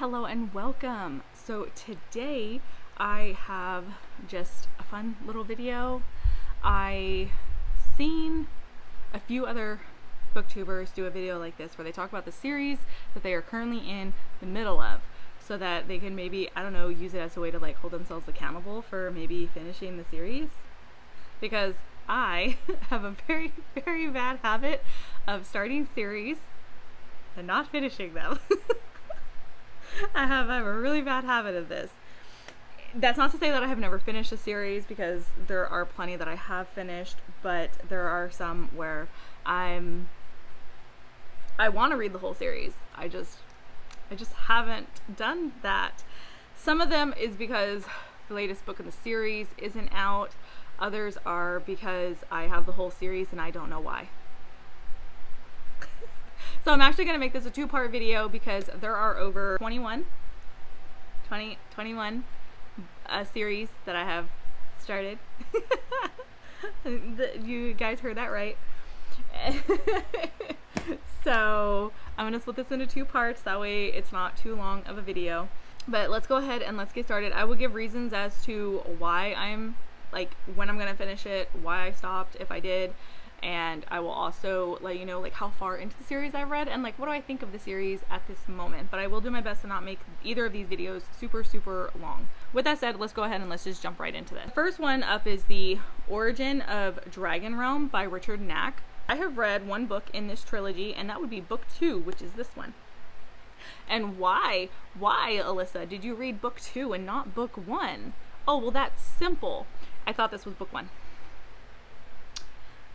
hello and welcome. So today I have just a fun little video. I seen a few other booktubers do a video like this where they talk about the series that they are currently in the middle of, so that they can maybe, I don't know, use it as a way to like hold themselves accountable for maybe finishing the series. Because I have a very, very bad habit of starting series and not finishing them. I have a really bad habit of this. That's not to say that I have never finished a series, because there are plenty that I have finished, but there are some where I want to read the whole series. I just haven't done that. Some of them is because the latest book in the series isn't out. Others are because I have the whole series and I don't know why. So I'm actually going to make this a two-part video because there are over 21 series that I have started. You guys heard that right. So I'm going to split this into two parts, that way it's not too long of a video. But let's go ahead and let's get started. I will give reasons as to why I'm, like, when I'm going to finish it, why I stopped, if I did. And I will also let you know like how far into the series I've read and like what do I think of the series at this moment. But I will do my best to not make either of these videos super long. With that said, let's go ahead and let's just jump right into this. The first one up is The Origin of Dragon Realm by Richard Knack. I have read one book in this trilogy, and that would be book 2, which is this one. And why, Alyssa, did you read book 2 and not book 1? Oh, well, that's simple. I thought this was book 1.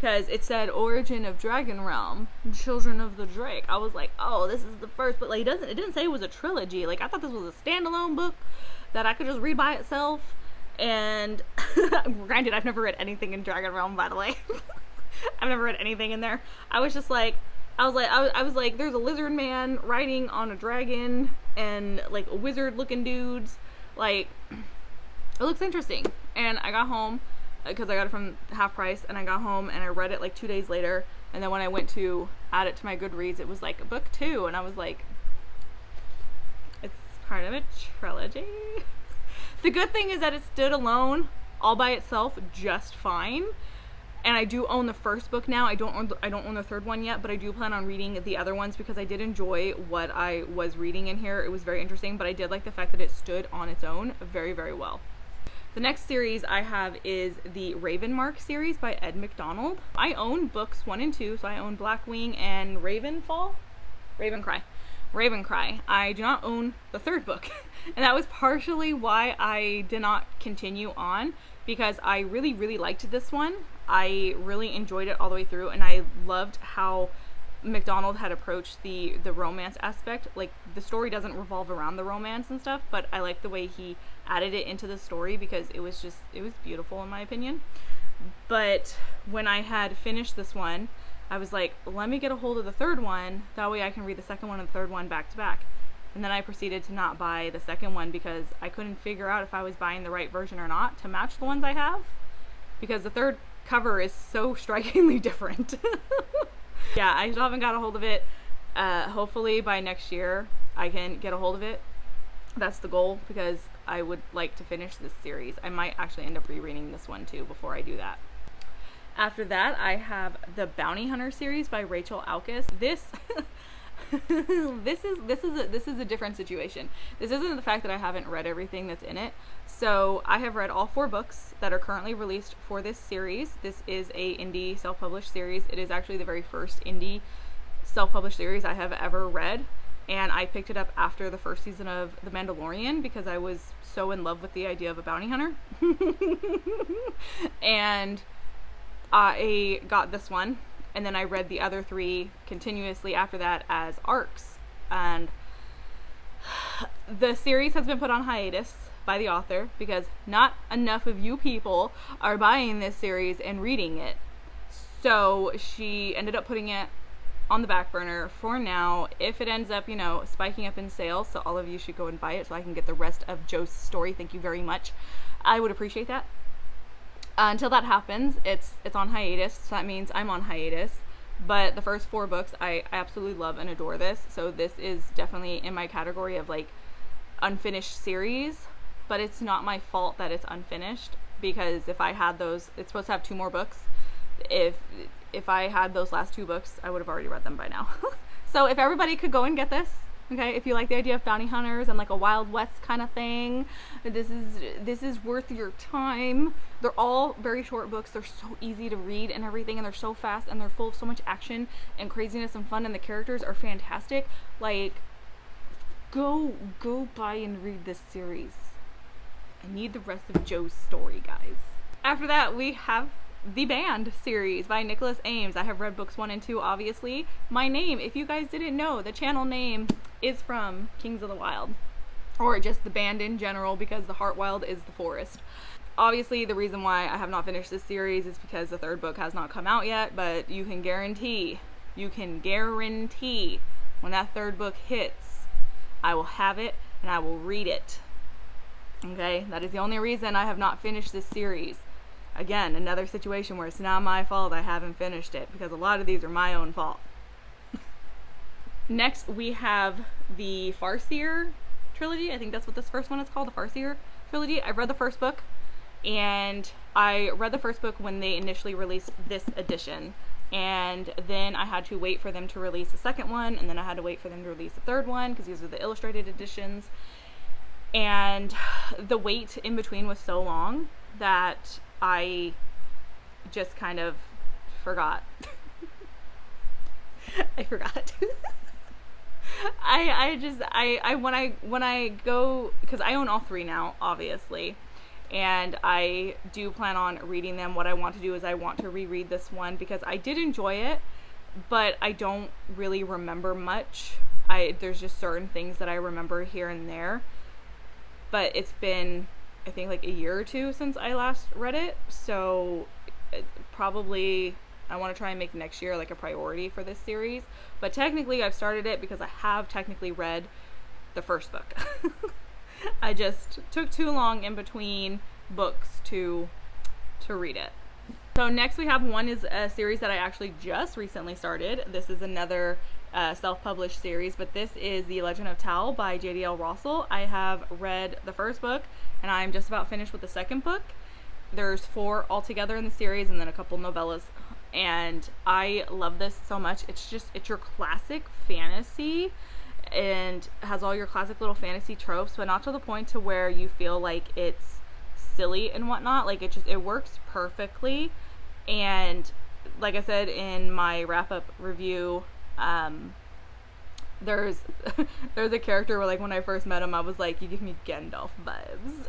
Because it said Origin of Dragon Realm, Children of the Drake. I was like, oh, this is the first, but like it didn't say it was a trilogy. Like, I thought this was a standalone book that I could just read by itself. And granted, I've never read anything in Dragon Realm, by the way. I've never read anything in there. I was like, there's a lizard man riding on a dragon and like wizard looking dudes. Like, it looks interesting. And I got home, because I got it from half price, and I got home and I read it like 2 days later, and then when I went to add it to my Goodreads, it was like book 2, and I was like, it's part of a trilogy. The good thing is that it stood alone all by itself just fine, and I do own the first book now. I don't own the third one yet, but I do plan on reading the other ones because I did enjoy what I was reading in here. It was very interesting, but I did like the fact that it stood on its own very, very well. The next series I have is the Ravenmark series by Ed McDonald. I own books 1 and 2, so I own Blackwing and Ravencry. I do not own the third book, and that was partially why I did not continue on, because I really, really liked this one. I really enjoyed it all the way through, and I loved how McDonald had approached the romance aspect. Like, the story doesn't revolve around the romance and stuff, but I like the way he added it into the story because it was beautiful in my opinion. But when I had finished this one, I was like, let me get a hold of the third one, that way I can read the second one and the third one back to back. And then I proceeded to not buy the second one because I couldn't figure out if I was buying the right version or not to match the ones I have, because the third cover is so strikingly different. Yeah, I still haven't got a hold of it. Hopefully by next year I can get a hold of it. That's the goal, because I would like to finish this series. I might actually end up rereading this one too before I do that. After that, I have the Bounty Hunter series by Rachel Alkis. This is a different situation. This isn't the fact that I haven't read everything that's in it. So I have read all 4 books that are currently released for this series. This is a indie self-published series. It is actually the very first indie self-published series I have ever read, and I picked it up after the first season of The Mandalorian because I was so in love with the idea of a bounty hunter. And I got this one, and then I read the other 3 continuously after that as arcs. And the series has been put on hiatus by the author because not enough of you people are buying this series and reading it. So she ended up putting it on the back burner for now. If it ends up, spiking up in sales, so all of you should go and buy it so I can get the rest of Joe's story. Thank you very much. I would appreciate that. Until that happens, it's on hiatus, so that means I'm on hiatus. But the first 4 books, I absolutely love and adore this. So this is definitely in my category of like unfinished series, but it's not my fault that it's unfinished, because if I had those, it's supposed to have 2 more books. If I had those last 2 books, I would have already read them by now. So if everybody could go and get this, okay, if you like the idea of bounty hunters and like a Wild West kind of thing, this is worth your time. They're all very short books. They're so easy to read and everything, and they're so fast, and they're full of so much action and craziness and fun, and the characters are fantastic. Like, go buy and read this series. I need the rest of Joe's story, guys. After that, we have The Band series by Nicholas Ames. I have read books 1 and 2, obviously. My name, if you guys didn't know, the channel name is from Kings of the Wild, or just the band in general, because the Heartwild is the forest. Obviously, the reason why I have not finished this series is because the 3rd book has not come out yet, but you can guarantee when that 3rd book hits, I will have it and I will read it. Okay, that is the only reason I have not finished this series. Again, another situation where it's not my fault I haven't finished it, because a lot of these are my own fault. Next, we have the Farseer trilogy. I think that's what this first one is called, the Farseer trilogy. I've read the first book, and I read the first book when they initially released this edition. And then I had to wait for them to release the second one, and then I had to wait for them to release the third one, because these are the illustrated editions. And the wait in between was so long that I just kind of forgot. I forgot. When I go, because I own all 3 now, obviously, and I do plan on reading them. What I want to do is I want to reread this one, because I did enjoy it, but I don't really remember much. There's just certain things that I remember here and there, but it's been, I think, like a year or 2 since I last read it, so probably I want to try and make next year like a priority for this series. But technically I've started it because I have technically read the first book. I just took too long in between books to read it. So next we have one is a series that I actually just recently started. This is another self-published series, but this is The Legend of Tal by J.D.L. Russell. I have read the first book, and I'm just about finished with the second book. There's 4 altogether in the series, and then a couple novellas, and I love this so much. It's your classic fantasy, and has all your classic little fantasy tropes, but not to the point to where you feel like it's silly and whatnot. Like, it works perfectly. And like I said in my wrap-up review, there's a character where, like, when I first met him, I was like, you give me Gandalf vibes.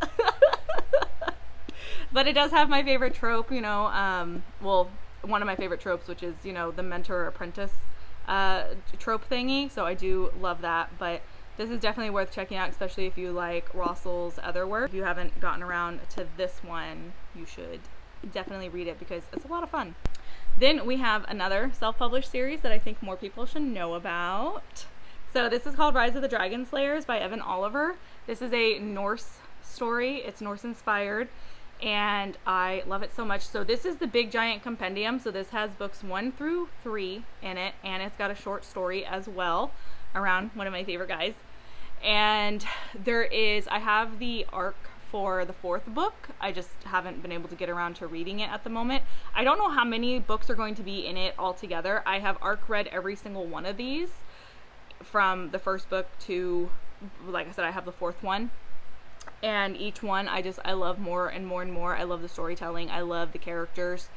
But it does have my favorite trope, you know, well, one of my favorite tropes, which is, you know, the mentor-apprentice trope thingy. So I do love that, but this is definitely worth checking out, especially if you like Russell's other work. If you haven't gotten around to this one, you should definitely read it, because it's a lot of fun. Then we have another self-published series that I think more people should know about. So this is called Rise of the Dragon Slayers by Evan Oliver. This is a Norse story. It's Norse inspired, and I love it so much. So this is the big giant compendium. So this has books 1 through 3 in it, and it's got a short story as well around one of my favorite guys. And I have the arc for the 4th book. I just haven't been able to get around to reading it at the moment. I don't know how many books are going to be in it altogether. I have arc read every single one of these from the first book to, like I said, I have the 4th one. And each one I love more and more and more. I love the storytelling. I love the characters.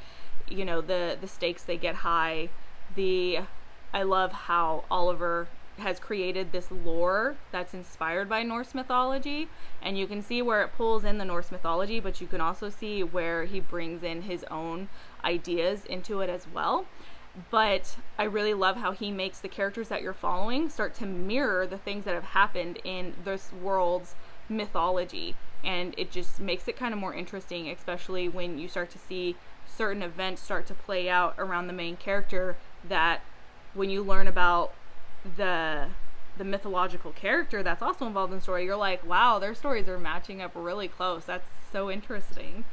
You know, the stakes, they get high. I love how Oliver has created this lore that's inspired by Norse mythology, and you can see where it pulls in the Norse mythology, but you can also see where he brings in his own ideas into it as well. But I really love how he makes the characters that you're following start to mirror the things that have happened in this world's mythology, and it just makes it kind of more interesting, especially when you start to see certain events start to play out around the main character, that when you learn about the mythological character that's also involved in the story, you're like, wow, their stories are matching up really close. That's so interesting.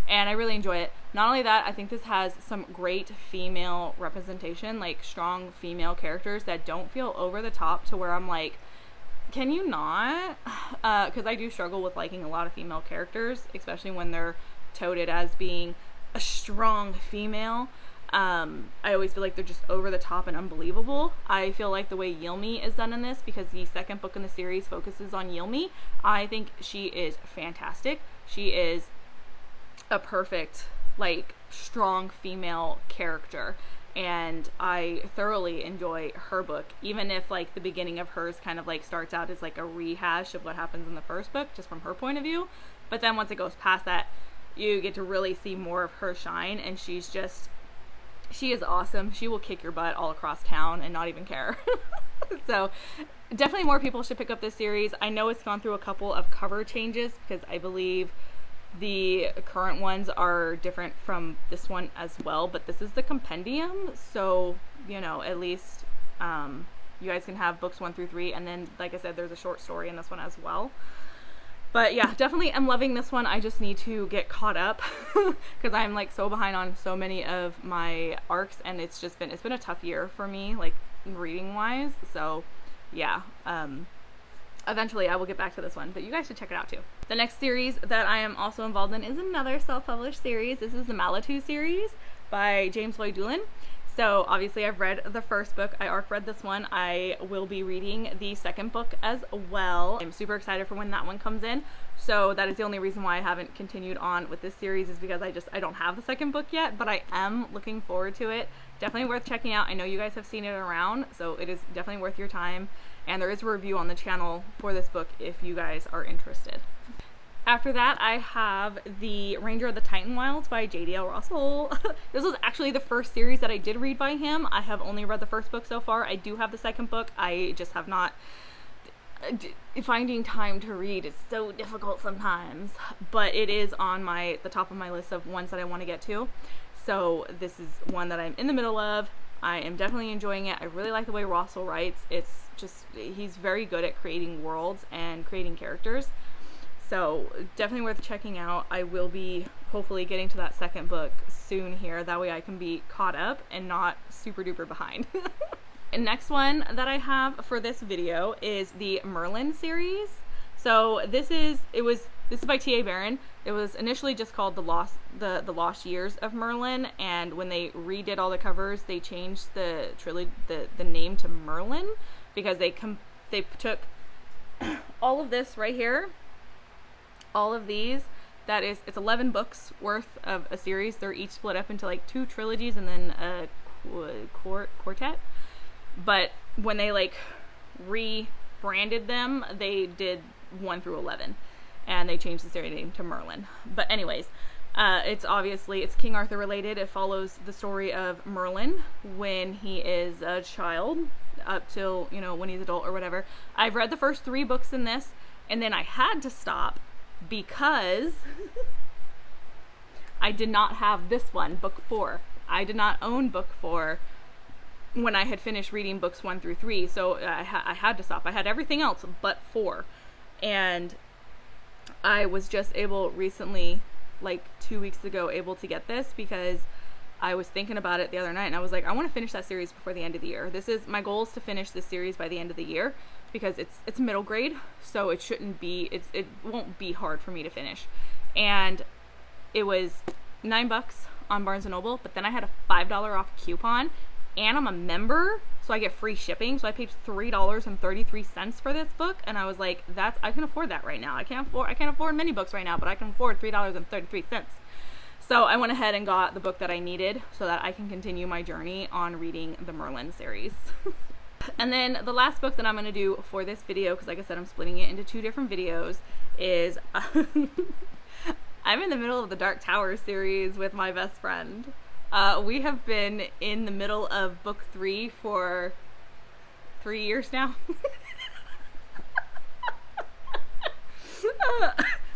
And I really enjoy it. Not only that, I think this has some great female representation, like strong female characters that don't feel over the top to where I'm like, Can you not? Because I do struggle with liking a lot of female characters, especially when they're touted as being a strong female. I always feel like they're just over the top and unbelievable. I feel like the way Yilmi is done in this, because the second book in the series focuses on Yilmi, I think she is fantastic. She is a perfect, like, strong female character, and I thoroughly enjoy her book, even if, like, the beginning of hers kind of, like, starts out as, like, a rehash of what happens in the first book, just from her point of view. But then once it goes past that, you get to really see more of her shine, and she is awesome. She will kick your butt all across town and not even care. So definitely more people should pick up this series. I know it's gone through a couple of cover changes, because I believe the current ones are different from this one as well, but this is the compendium, so, you know, at least you guys can have books 1 through 3, and then, like I said, there's a short story in this one as well. But yeah, definitely I'm loving this one. I just need to get caught up because I'm, like, so behind on so many of my arcs, and it's been a tough year for me, like, reading wise. So yeah, eventually I will get back to this one, but you guys should check it out too. The next series that I am also involved in is another self-published series. This is the Malitu series by James Lloyd Doolin. So obviously I've read the first book. I arc read this one. I will be reading the second book as well. I'm super excited for when that one comes in. So that is the only reason why I haven't continued on with this series, is because I don't have the second book yet, but I am looking forward to it. Definitely worth checking out. I know you guys have seen it around, so it is definitely worth your time. And there is a review on the channel for this book if you guys are interested. After that, I have the Ranger of the Titan Wilds by J.D.L. Russell. This was actually the first series that I did read by him. I have only read the first book so far. I do have the second book. I just have not. Finding time to read is so difficult sometimes, but it is on the top of my list of ones that I want to get to. So this is one that I'm in the middle of. I am definitely enjoying it. I really like the way Russell writes. It's just, he's very good at creating worlds and creating characters. So definitely worth checking out. I will be hopefully getting to that second book soon here. That way I can be caught up and not super duper behind. And next one that I have for this video is the Merlin series. So this is by T.A. Barron. It was initially just called the Lost Years of Merlin, and when they redid all the covers, they changed the name to Merlin, because they took all of this right here, all of these, it's 11 books worth of a series. They're each split up into, like, 2 trilogies and then a quartet. But when they, like, rebranded them, they did 1 through 11, and they changed the series name to Merlin. But anyways, it's King Arthur related. It follows the story of Merlin when he is a child up till, you know, when he's adult or whatever. I've read the first 3 books in this, and then I had to stop because I did not have this one, book 4. I did not own book 4 when I had finished reading books 1 through 3, so I had to stop. I had everything else but 4, and I was just able recently, like 2 weeks ago, able to get this because I was thinking about it the other night, and I was like, I want to finish that series before the end of the year. My goal is to finish this series by the end of the year, because it's middle grade, so it won't be hard for me to finish. And it was $9 on Barnes & Noble, but then I had a $5 off coupon, and I'm a member, so I get free shipping. So I paid $3.33 for this book, and I was like, I can afford that right now. I can't afford many books right now, but I can afford $3.33. So I went ahead and got the book that I needed so that I can continue my journey on reading the Merlin series. And then the last book that I'm going to do for this video, because like I said, I'm splitting it into 2 different videos, is I'm in the middle of the Dark Tower series with my best friend. We have been in the middle of book 3 for 3 years now.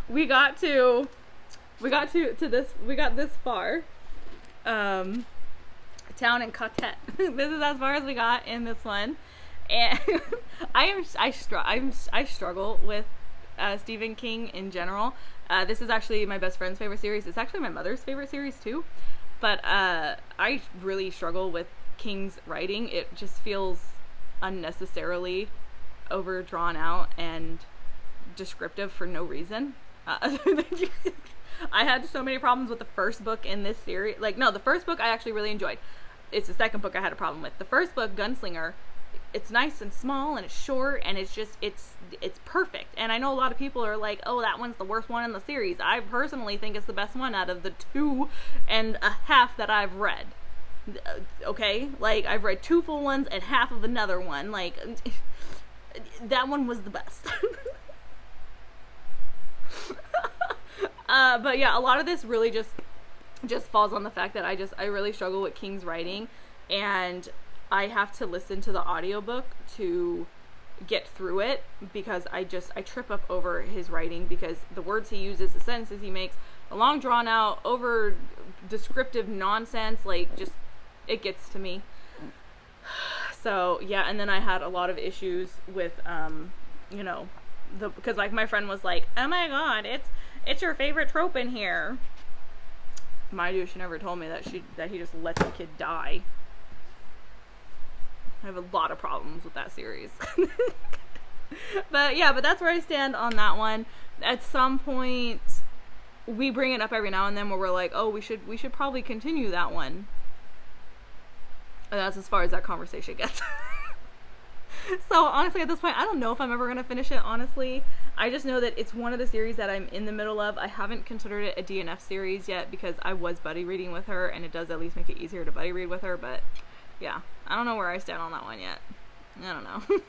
We got this far. Town and Quartet. This is as far as we got in this one, and I struggle with Stephen King in general. This is actually my best friend's favorite series. It's actually my mother's favorite series too, but I really struggle with King's writing. It just feels unnecessarily over drawn out and descriptive for no reason. I had so many problems with the first book in this series. Like, no, the first book I actually really enjoyed. It's the second book I had a problem with. The first book, Gunslinger, it's nice and small and it's short and it's just, it's perfect. And I know a lot of people are like, oh, that one's the worst one in the series. I personally think it's the best one out of the 2.5 that I've read. Okay? Like, I've read 2 full ones and half of another one. Like, that one was the best. But yeah, a lot of this really just falls on the fact that I really struggle with King's writing, and I have to listen to the audiobook to get through it, because I trip up over his writing, because the words he uses, the sentences he makes, the long drawn out, over descriptive nonsense, like, just, it gets to me. So yeah, and then I had a lot of issues with, because like my friend was like, oh my god, it's your favorite trope in here. Mind you, she never told me that he just lets the kid die. I have a lot of problems with that series. But that's where I stand on that one. At some point, we bring it up every now and then where we're like, oh, we should probably continue that one. And that's as far as that conversation gets. So honestly, at this point, I don't know if I'm ever going to finish it, honestly. I just know that it's one of the series that I'm in the middle of. I haven't considered it a DNF series yet, because I was buddy reading with her, and it does at least make it easier to buddy read with her. But yeah, I don't know where I stand on that one yet. I don't know.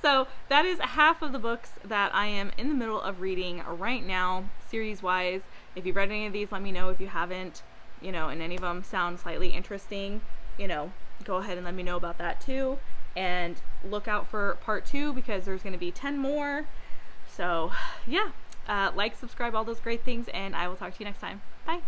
So that is half of the books that I am in the middle of reading right now, series-wise. If you've read any of these, let me know. If you haven't, and any of them sound slightly interesting, go ahead and let me know about that too. And look out for part 2, because there's going to be 10 more. So yeah, like, subscribe, all those great things, and I will talk to you next time. Bye.